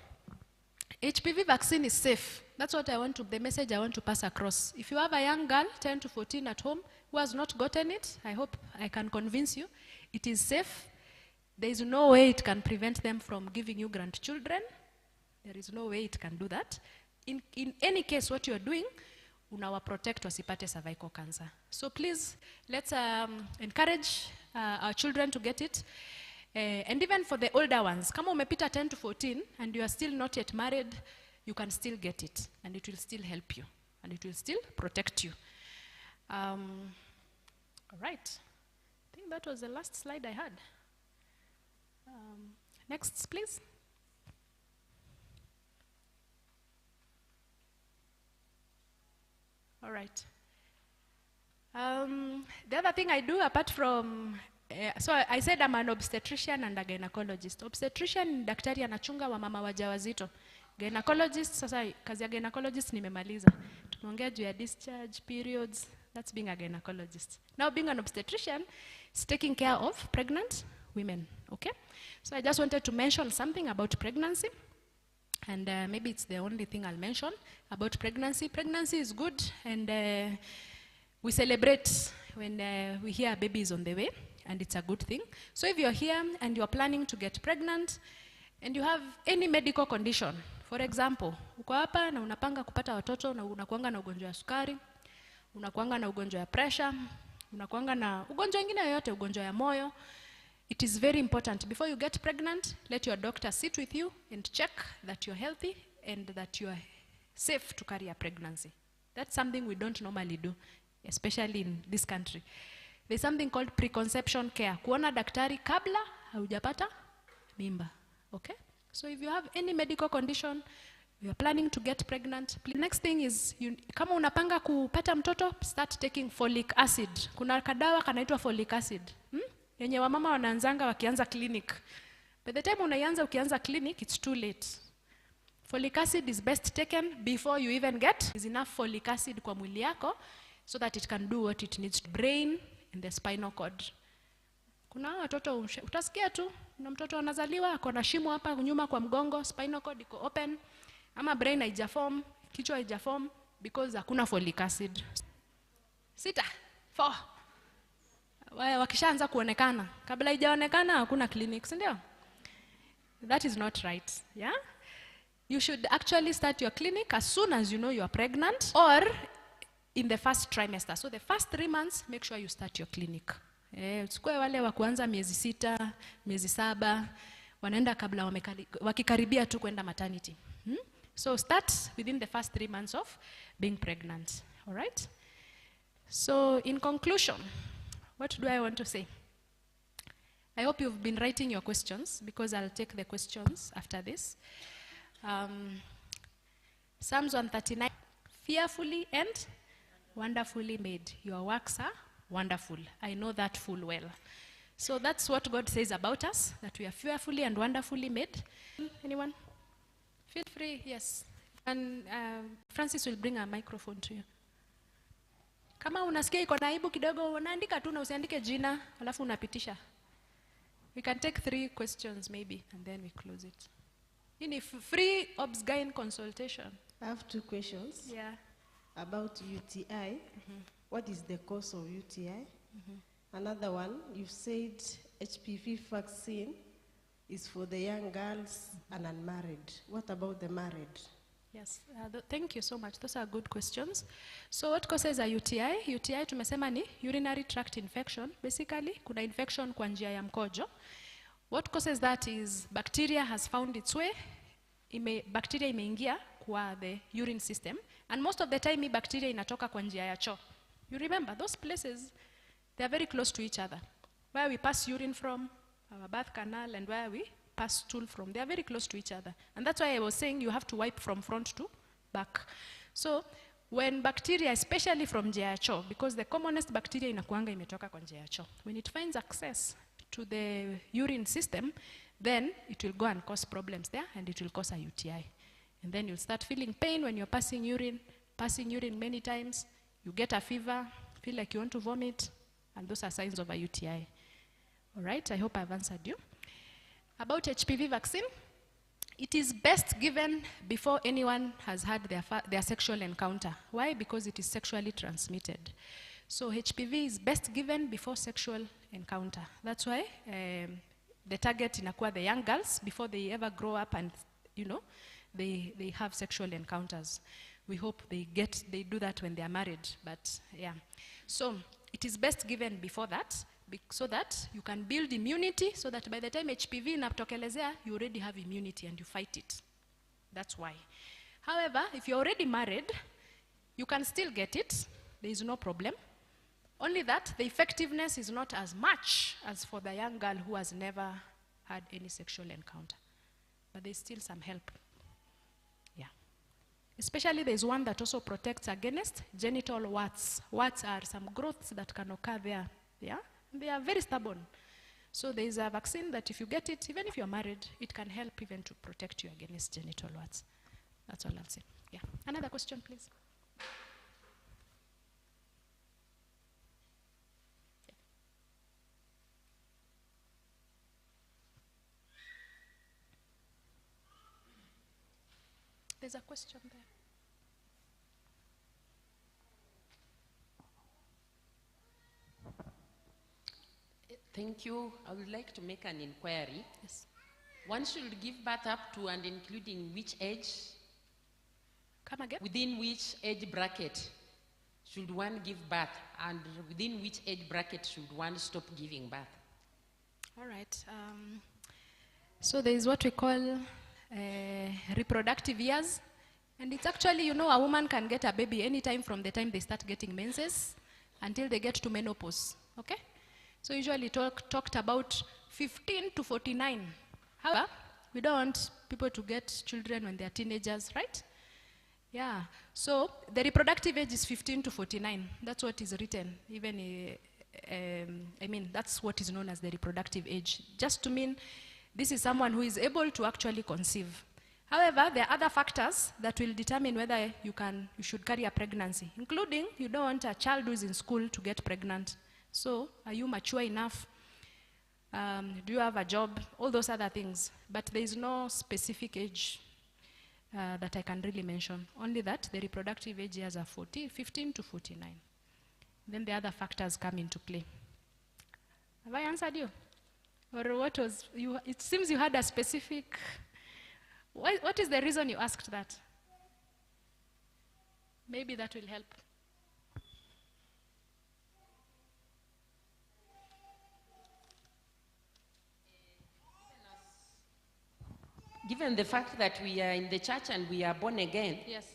HPV vaccine is safe. That's what the message I want to pass across. If you have a young girl, 10 to 14 at home, who has not gotten it, I hope I can convince you, it is safe. There is no way it can prevent them from giving you grandchildren. There is no way it can do that. In any case, what you are doing, unawa protect wasipate cervical cancer. So please, let's encourage our children to get it. And even for the older ones, kama umepita 10 to 14 and you are still not yet married, you can still get it, and it will still help you, and it will still protect you. All right. I think that was the last slide I had. Next, please. All right. The other thing I do apart from, so I said I'm an obstetrician and a gynecologist. Obstetrician, daktari anachunga wa mama wajawazito. Gynecologist, sasa kazi ya gynecologist nimemaliza. Tumeongea juu ya discharge, periods, that's being a gynecologist. Now being an obstetrician is taking care of pregnant women, okay? So I just wanted to mention something about pregnancy. And maybe it's the only thing I'll mention about pregnancy. Pregnancy is good, and we celebrate when we hear a baby is on the way, and it's a good thing. So if you're here and you're planning to get pregnant, and you have any medical condition, for example, uko hapa na unapanga kupata watoto na unakuanga na ugonjwa ya sukari, unakuanga na ugonjwa ya pressure, unakuanga na ugonjwa ingine yoyote, ugonjwa ya moyo, it is very important, before you get pregnant, let your doctor sit with you and check that you're healthy and that you're safe to carry a pregnancy. That's something we don't normally do, especially in this country. There's something called preconception care. Kuona daktari kabla haujapata mimba. Okay? So if you have any medical condition, you are planning to get pregnant, next thing is, kama unapanga kupata mtoto, start taking folic acid. Kuna kadawa kanaitwa folic acid. Yenye wamama wanaanzanga wakianza clinic. By the time unaianza ukianza clinic, it's too late. Folic acid is best taken before you even get is enough folic acid kwa mwili yako, so that it can do what it needs to brain and the spinal cord. Kuna watoto utasikia tu, na mtoto anazaliwa ako na shimo hapa nyuma kwa mgongo, spinal cord iko open, ama brain haijaform, kichwa haijaform because hakuna folic acid. 6, 4. Wakishaanza kuonekana, kabla haijaonekana hakuna clinics, ndio? That is not right, yeah? You should actually start your clinic as soon as you know you are pregnant, or in the first trimester. So the first 3 months, make sure you start your clinic. Usikue wale wa kuanza miezi 6, miezi 7, wanaenda kabla wakikaribia tu kwenda maternity. So start within the first 3 months of being pregnant, all right? So in conclusion, what do I want to say? I hope you've been writing your questions, because I'll take the questions after this. Psalms 139, fearfully and wonderfully made. Your works are wonderful. I know that full well. So that's what God says about us, that we are fearfully and wonderfully made. Anyone? Feel free, yes. And Francis will bring a microphone to you. Kama unasikia iko na aibu kidogo, unaandika tu na usiandike jina, alafu unapitisha. We can take 3 questions maybe, and then we close it. In free OBS-GYN consultation. I have 2 questions. Yeah. About UTI. What is the cause of UTI? Another one, you said HPV vaccine is for the young girls and unmarried. What about the married? Yes, thank you so much. Those are good questions. So what causes a UTI? UTI tumesema ni urinary tract infection. Basically, kuna infection kwa njia ya mkojo. What causes that is bacteria has found its way. Bacteria imeingia kwa the urine system. And most of the time, bacteria inatoka kwa njia ya choo. You remember, those places, they are very close to each other. Where we pass urine from, our birth canal, and where we pass stool from, they are very close to each other. And that's why I was saying you have to wipe from front to back. So when bacteria, especially from njia ya choo, because the commonest bacteria inakuanga imetoka kwa njia ya choo, when it finds access to the urine system, then it will go and cause problems there, and it will cause a UTI. And then you'll start feeling pain when you're passing urine many times. You get a fever, feel like you want to vomit, and those are signs of a UTI. All right, I hope I've answered you. About HPV vaccine, it is best given before anyone has had their sexual encounter. Why? Because it is sexually transmitted. So HPV is best given before sexual encounter. That's why the target inakuwa the young girls before they ever grow up and, you know, they have sexual encounters. We hope they do that when they are married, but yeah. So it is best given before that, so that you can build immunity, so that by the time HPV inatokelezea, you already have immunity and you fight it. That's why. However, if you're already married, you can still get it. There is no problem. Only that the effectiveness is not as much as for the young girl who has never had any sexual encounter. But there's still some help. Yeah. Especially there's one that also protects against genital warts. Warts are some growths that can occur there. Yeah? They are very stubborn. So there is a vaccine that if you get it, even if you're married, it can help even to protect you against genital warts. That's all I'll say. Yeah. Another question, please. Yeah. There's a question there. Thank you. I would like to make an inquiry. Yes. One should give birth up to and including which age? Come again? Within which age bracket should one give birth? And within which age bracket should one stop giving birth? All right. So there is what we call reproductive years. And it's actually, you know, a woman can get a baby anytime from the time they start getting menses until they get to menopause. Okay? So usually talked about 15 to 49. However, we don't want people to get children when they're teenagers, right? Yeah. So the reproductive age is 15 to 49. That's what is written. Even, I mean, that's what is known as the reproductive age. Just to mean this is someone who is able to actually conceive. However, there are other factors that will determine whether you should carry a pregnancy, including you don't want a child who is in school to get pregnant. So, are you mature enough? Do you have a job? All those other things. But there is no specific age that I can really mention. Only that the reproductive age years are 15 to 49. Then the other factors come into play. Have I answered you? Or what was you? It seems you had a specific. What is the reason you asked that? Maybe that will help. Given the fact that we are in the church and we are born again, Yes.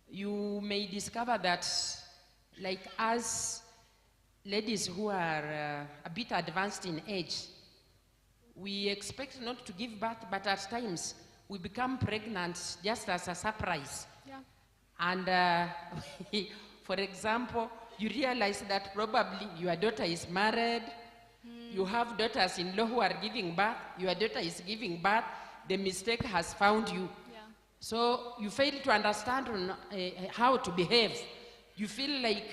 you may discover that, like us ladies who are a bit advanced in age, we expect not to give birth, but at times we become pregnant just as a surprise. Yeah. And for example, you realize that probably your daughter is married, you have daughters-in-law who are giving birth, your daughter is giving birth, the mistake has found you. Yeah. So you fail to understand on, how to behave. You feel like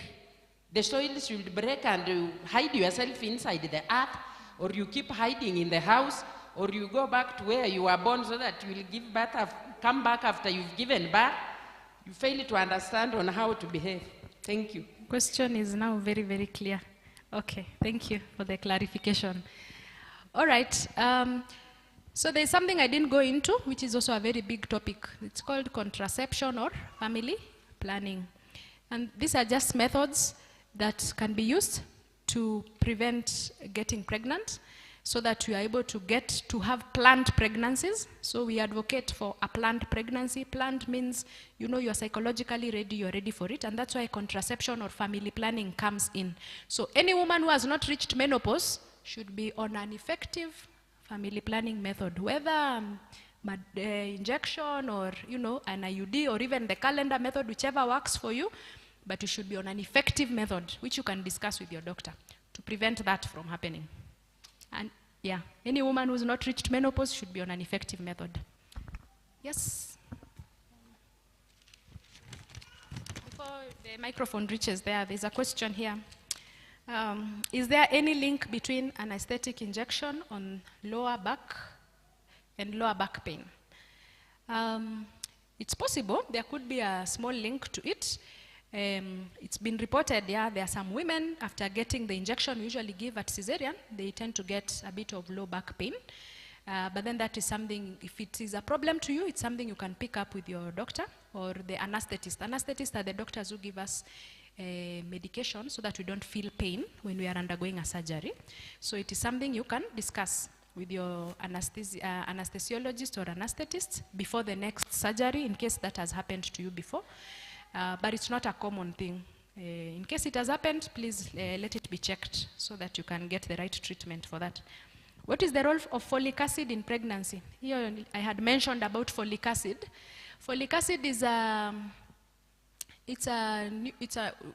the soil should break and you hide yourself inside the earth, or you keep hiding in the house, or you go back to where you were born so that you will give birth, come back after you've given birth. You fail to understand on how to behave. Thank you. Question is now very, very clear. Okay, thank you for the clarification. All right. So there's something I didn't go into, which is also a very big topic. It's called contraception or family planning. And these are just methods that can be used to prevent getting pregnant so that you are able to have planned pregnancies. So we advocate for a planned pregnancy. Planned means, you know, you're psychologically ready, you're ready for it. And that's why contraception or family planning comes in. So any woman who has not reached menopause should be on an effective family planning method, whether injection or, you know, an IUD or even the calendar method, whichever works for you, but you should be on an effective method, which you can discuss with your doctor to prevent that from happening. And yeah, any woman who's not reached menopause should be on an effective method. Yes? Before the microphone reaches there, there's a question here. Is there any link between an anesthetic injection on lower back and lower back pain? It's possible. There could be a small link to it. It's been reported, yeah, there are some women, after getting the injection we usually give at cesarean, they tend to get a bit of low back pain. But then that is something, if it is a problem to you, it's something you can pick up with your doctor or the anesthetist. Anesthetists are the doctors who give us medication so that we don't feel pain when we are undergoing a surgery. So it is something you can discuss with your anesthesiologist or anesthetist before the next surgery, in case that has happened to you before. But it's not a common thing. In case it has happened, please let it be checked so that you can get the right treatment for that. What is the role of folic acid in pregnancy? Here I had mentioned about folic acid. Folic acid is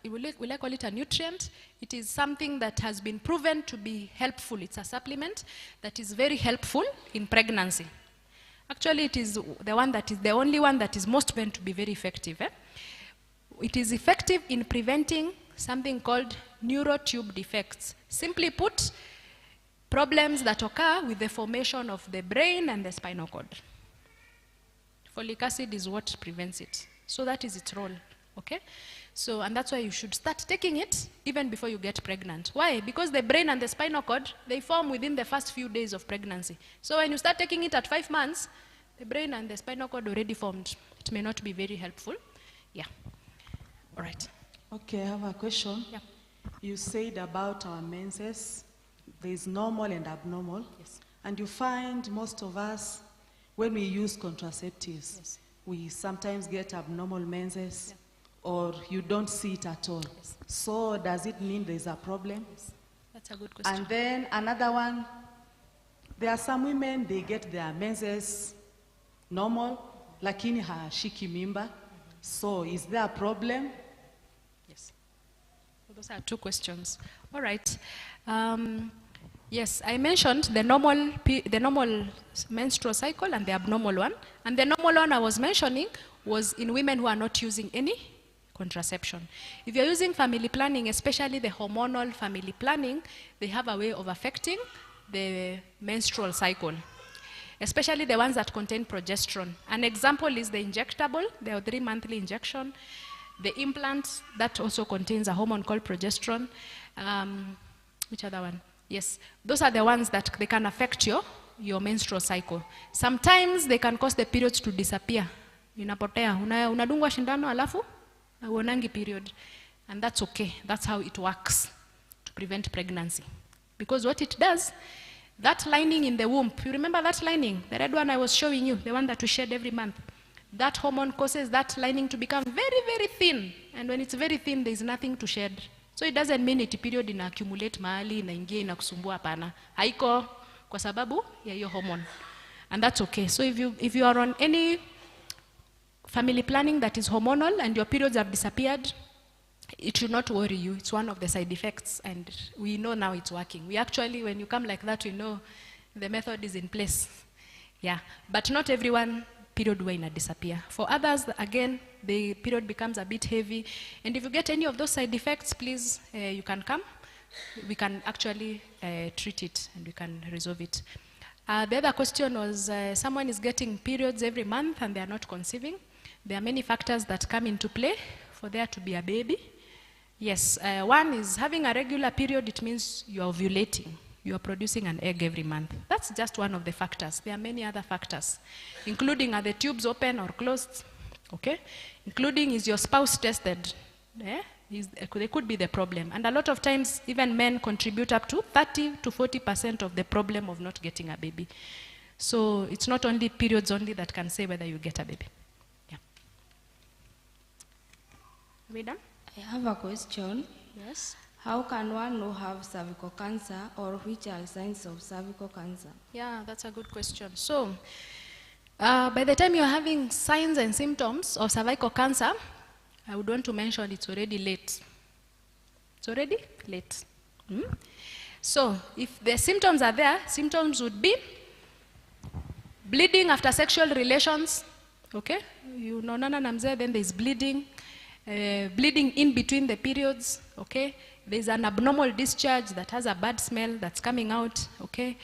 will I call it a nutrient? It is something that has been proven to be helpful. It's a supplement that is very helpful in pregnancy. Actually, it is the only one that is most meant to be very effective. It is effective in preventing something called neurotube defects. Simply put, problems that occur with the formation of the brain and the spinal cord. Folic acid is what prevents it. So that is its role, okay? So, and that's why you should start taking it even before you get pregnant. Why? Because the brain and the spinal cord, they form within the first few days of pregnancy. So when you start taking it at 5 months, the brain and the spinal cord already formed. It may not be very helpful. Yeah. All right. Okay, I have a question. Yeah. You said about our menses, there is normal and abnormal. Yes. And you find most of us, when we use contraceptives, Yes. we sometimes get abnormal menses, or you don't see it at all. Yes. So does it mean there's a problem? Yes. That's a good question. And then another one, there are some women, they get their menses normal, lakini hashiki mimba. So is there a problem? Yes. So those are 2 questions. All right. Yes, I mentioned the normal menstrual cycle and the abnormal one. And the normal one I was mentioning was in women who are not using any contraception. If you're using family planning, especially the hormonal family planning, they have a way of affecting the menstrual cycle, especially the ones that contain progesterone. An example is the injectable, the 3-monthly injection, the implant that also contains a hormone called progesterone. Which other one? Yes, those are the ones that they can affect your menstrual cycle. Sometimes they can cause the periods to disappear. Inapotea, unadungwa shindano alafu, uonangi period. And that's okay, that's how it works to prevent pregnancy. Because what it does, that lining in the womb, you remember that lining? The red one I was showing you, the one that we shed every month. That hormone causes that lining to become very, very thin. And when it's very thin, there's nothing to shed. So it doesn't mean iti period ina accumulate mahali, inaingia, inakusumbua hapana. Haiko kwa sababu ya hiyo hormone. And that's okay. So if you are on any family planning that is hormonal and your periods have disappeared, it should not worry you. It's one of the side effects, and we know now it's working. We actually, when you come like that, we know the method is in place. Yeah, but not everyone period will disappear. For others, again, the period becomes a bit heavy. And if you get any of those side effects, please, you can come. We can actually treat it and we can resolve it. The other question was, someone is getting periods every month and they are not conceiving. There are many factors that come into play for there to be a baby. Yes, one is having a regular period. It means you are ovulating. You are producing an egg every month. That's just one of the factors. There are many other factors, including are the tubes open or closed, okay? Including is your spouse tested. They could be the problem. And a lot of times, even men contribute up to 30 to 40% of the problem of not getting a baby. So it's not only periods only that can say whether you get a baby. Yeah. Are we done? I have a question. Yes. How can one know have cervical cancer, or which are signs of cervical cancer? Yeah, that's a good question. So, by the time you're having signs and symptoms of cervical cancer, I would want to mention it's already late. It's already late. So, if the symptoms are there, symptoms would be bleeding after sexual relations, okay? You know, then there's bleeding, bleeding in between the periods, okay? There's an abnormal discharge that has a bad smell that's coming out, okay?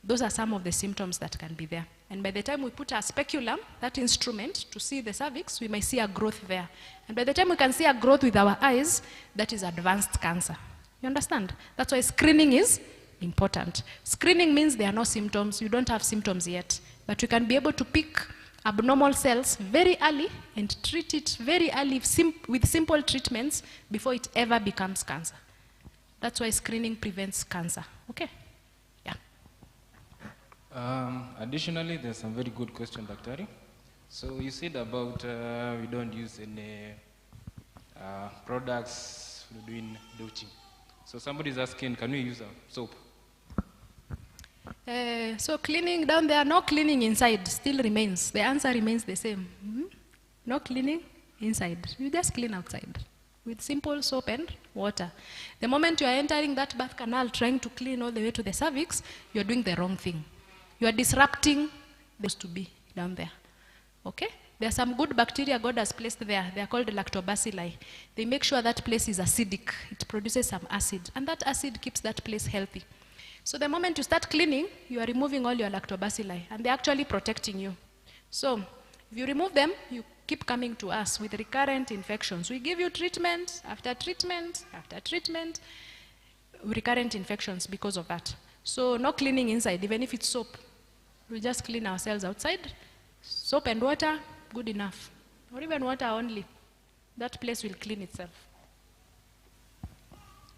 Those are some of the symptoms that can be there. And by the time we put our speculum, that instrument, to see the cervix, we may see a growth there. And by the time we can see a growth with our eyes, that is advanced cancer. You understand? That's why screening is important. Screening means there are no symptoms, you don't have symptoms yet, but you can be able to pick abnormal cells very early and treat it very early with simple treatments before it ever becomes cancer. That's why screening prevents cancer. Okay? Yeah. Additionally, there's some very good question, Daktari. So you said about we don't use any products for doing douching. So somebody's asking, can we use a soap? So cleaning down there, no cleaning inside still remains. The answer remains the same. No cleaning inside. You just clean outside with simple soap and water. The moment you are entering that birth canal trying to clean all the way to the cervix, you are doing the wrong thing. You are disrupting the to be down there. Okay? There are some good bacteria God has placed there. They are called lactobacilli. They make sure that place is acidic. It produces some acid. And that acid keeps that place healthy. So the moment you start cleaning, you are removing all your lactobacilli. And they're actually protecting you. So if you remove them, you keep coming to us with recurrent infections. We give you treatment, after treatment, after treatment, recurrent infections because of that. So no cleaning inside, even if it's soap. We just clean ourselves outside. Soap and water, good enough. Or even water only. That place will clean itself.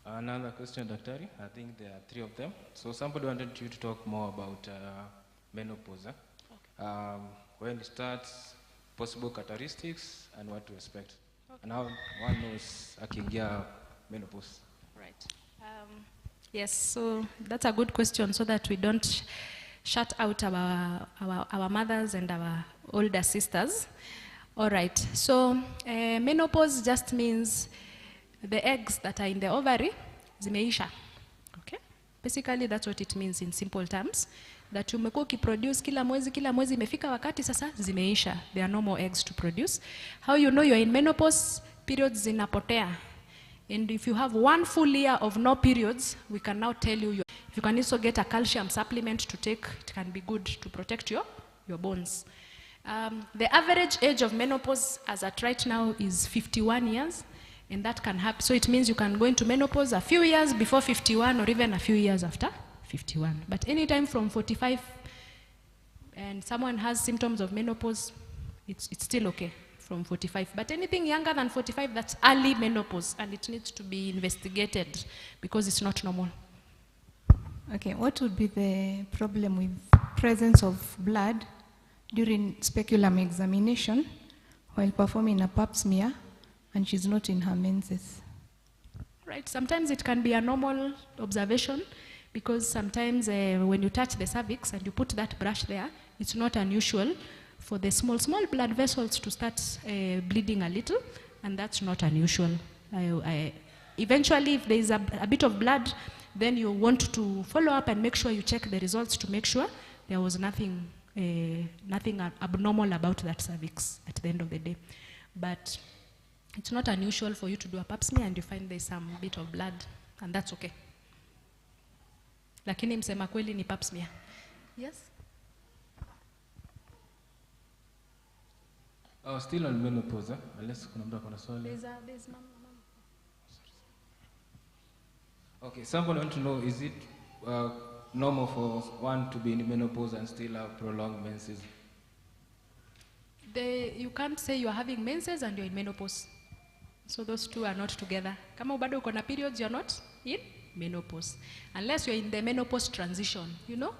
Another question, Daktari. I think there are 3 of them. So somebody wanted you to talk more about menopause. Okay. When it starts, possible characteristics, and what to expect. Okay. And how one knows akiingia menopause. Right. Yes, so that's a good question so that we don't shut out our mothers and our older sisters. All right, so menopause just means the eggs that are in the ovary zimeisha. Okay? Basically, that's what it means in simple terms. That umekuwa ukiproduce kila mwezi imefika wakati sasa zimeisha. There are no more eggs to produce. How you know you're in menopause? Periods zinapotea. And if you have 1 full year of no periods, we can now tell you, if you can also get a calcium supplement to take, it can be good to protect your bones. The average age of menopause as at right now is 51 years, and that can happen. So it means you can go into menopause a few years before 51 or even a few years after 51. But anytime from 45 and someone has symptoms of menopause, it's still okay. From 45, but anything younger than 45, that's early menopause, and it needs to be investigated because it's not normal. Okay, what would be the problem with presence of blood during speculum examination while performing a pap smear and she's not in her menses? Right, sometimes it can be a normal observation because sometimes when you touch the cervix and you put that brush there, it's not unusual for the small blood vessels to start bleeding a little, and that's not unusual. Eventually, if there is a bit of blood, then you want to follow up and make sure you check the results to make sure there was nothing abnormal about that cervix at the end of the day. But it's not unusual for you to do a pap smear and you find there's some bit of blood, and that's okay. Lakini msema kweli ni pap smear. Yes? Oh, still on menopause, unless kuna mtu akona swali. There's mom. Okay, someone want to know, is it normal for one to be in menopause and still have prolonged menses? You can't say you are having menses and you're in menopause. So those two are not together. Kama bado uko na periods, you're not in menopause. Unless you're in the menopause transition, you know?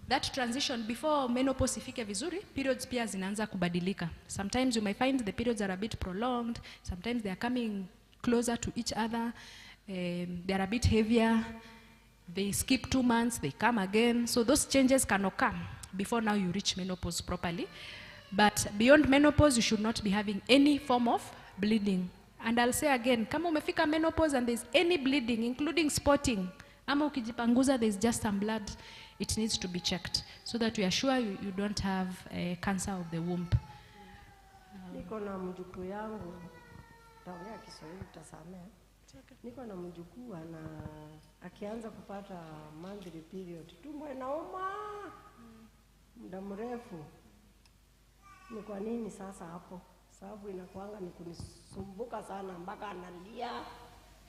That transition, before menopause ifike vizuri, periods pia zinaanza kubadilika. Sometimes you may find the periods are a bit prolonged, sometimes they are coming closer to each other, they are a bit heavier, they skip 2 months, they come again. So those changes can occur before now you reach menopause properly. But beyond menopause, you should not be having any form of bleeding. And I'll say again, kama umefika menopause and there's any bleeding, including spotting, ama ukijipanguza there's just some blood, it needs to be checked so that we are sure you don't have cancer of the womb. Niko na mjukuu yangu, taongea Kiswahili utasamea. Niko na mjukuu akianza kupata monthly period, tumbo inauma muda mrefu. Ni kwa nini sasa hapo? Sababu inakuanga ni kunisumbuka sana mpaka analia,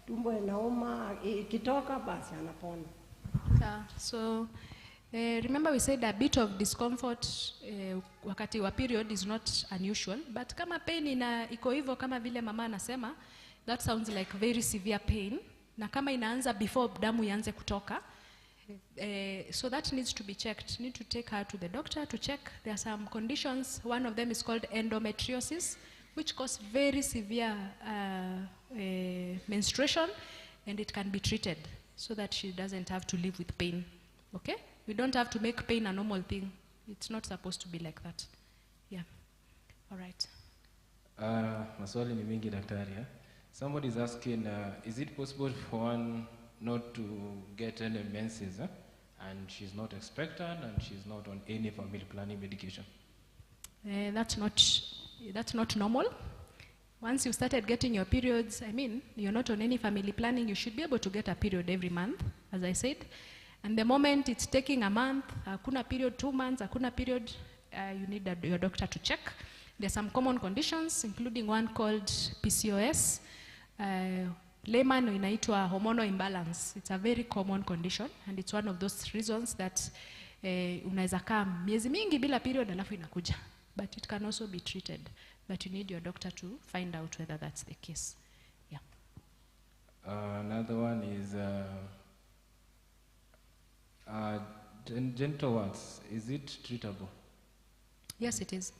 tumbo inauma, ikitoka basi anapona. So remember we said a bit of discomfort wakati wa period is not unusual, but kama pain iko hivyo kama vile mama anasema, that sounds like very severe pain, na kama inaanza before damu ianze kutoka, So that needs to be checked. Need to take her to the doctor to check. There are some conditions. One of them is called endometriosis, which cause very severe menstruation, and it can be treated so that she doesn't have to live with pain. Okay? We don't have to make pain a normal thing. It's not supposed to be like that. Yeah. All right. Maswali ni mingi daktari. Somebody is asking, is it possible for one not to get any menses, and she's not expectant and she's not on any family planning medication? That's not normal. Once you started getting your periods, I mean, you're not on any family planning, you should be able to get a period every month, as I said. And the moment it's taking a month, hakuna period, 2 months, hakuna period, you need your doctor to check. There are some common conditions, including one called PCOS. Layman inaitwa hormonal imbalance. It's a very common condition, and it's one of those reasons that unaweza kaa miezi mingi bila period alafu inakuja. But it can also be treated. But you need your doctor to find out whether that's the case. Yeah. Another one is genital warts. Is it treatable? Yes, it is.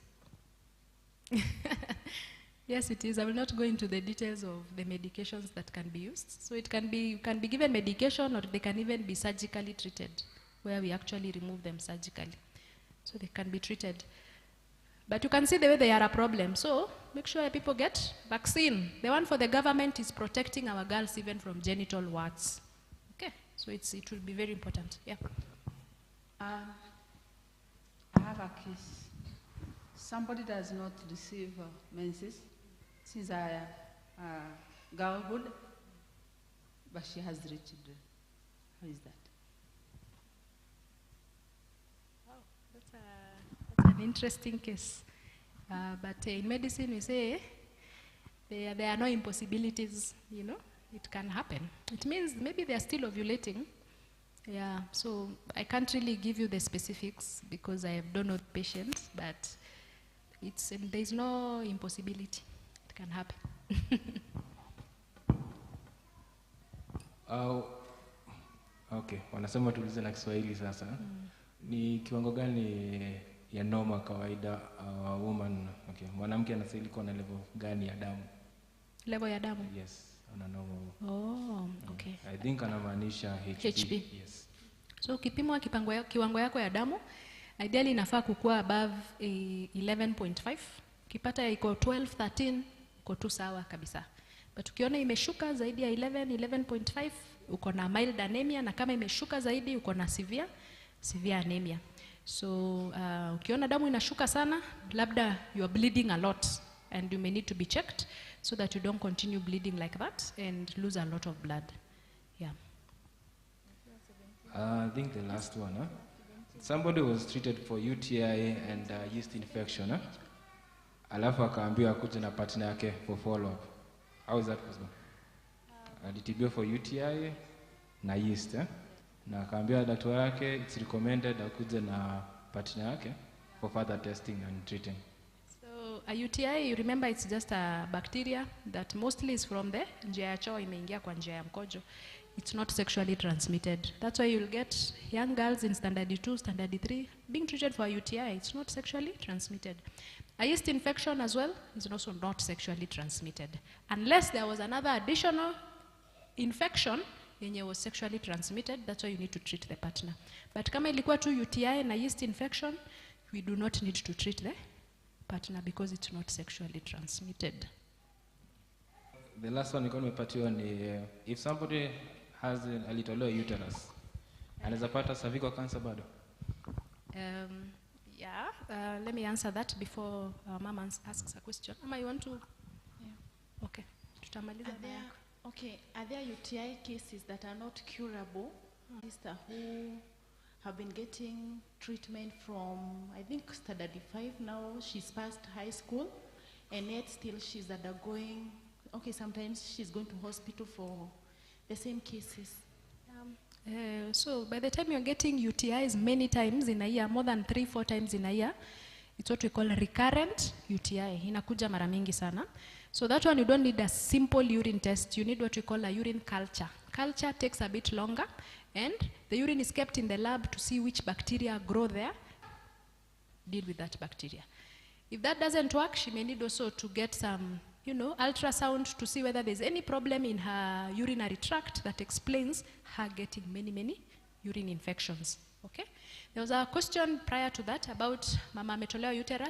Yes, it is. I will not go into the details of the medications that can be used. So it can be given medication, or they can even be surgically treated, where we actually remove them surgically. So they can be treated. But you can see the way they are a problem. So make sure people get vaccine. The one for the government is protecting our girls even from genital warts. Okay, so it will be very important. Yeah. I have a case. Somebody does not receive menses since girlhood, but she has reached. How is that? Wow, that's an interesting case. But in medicine, we say there are no impossibilities. You know, it can happen. It means maybe they are still ovulating. Yeah. So I can't really give you the specifics because I have done not patients, but there's no impossibility. It can happen. Okay, wanasema tuulize na Kiswahili sasa. Ni kiwango gani ya normal kawaida woman, okay, mwanamke anastahili kuwa na level gani ya damu? Level ya damu? Yes, ana normal. Oh, okay. I think anamaanisha HB. Yes. So kipimo kiwango yako ya damu ideally inafaa kukua above 11.5. Ukipata iko 12, 13, uko tu sawa kabisa. But ukiona imeshuka zaidi ya 11.5, uko na mild anemia, na kama imeshuka zaidi uko na severe anemia. So ukiona damu inashuka sana, labda you are bleeding a lot and you may need to be checked so that you don't continue bleeding like that and lose a lot of blood. Yeah. I think the last one, somebody was treated for UTI and yeast infection. Alafu akaambiwa akuje na partner yake for follow up. How is that possible? Alitibiwa for UTI na yeast, na akaambiwa daktari yake it's recommended akuje na partner yake for further testing and treating. So a UTI, you remember, it's just a bacteria that mostly is from the njia ya choo imeingia kwa njia ya mkojo. It's not sexually transmitted. That's why you'll get young girls in standard 2, standard 3 being treated for a UTI. It's not sexually transmitted. A yeast infection as well is also not sexually transmitted. Unless there was another additional infection yenye was sexually transmitted, that's why you need to treat the partner. But kama ilikuwa tu UTI na yeast infection, we do not need to treat the partner because it's not sexually transmitted. The last one nimepatiwa ni if somebody has alitolewa uterus, anaweza pata cervical cancer bado? Yeah, let me answer that before Mama asks a question. Mama, you want to? Yeah. Okay. Tutamaliza yako. Okay, are there UTI cases that are not curable? Sister who have been getting treatment from, I think, standard 5 now, she's past high school, and yet still she's undergoing, okay, sometimes she's going to hospital for the same cases. So by the time you're getting UTIs many times in a year, more than 3-4 times in a year, it's what we call recurrent UTI. Inakuja mara mingi sana. So that one you don't need a simple urine test. You need what we call a urine culture. Culture takes a bit longer, and the urine is kept in the lab to see which bacteria grow there, deal with that bacteria. If that doesn't work, she may need also to get some, ultrasound to see whether there's any problem in her urinary tract that explains her getting many urine infections. Okay? There was a question prior to that about mama ametolewa uterus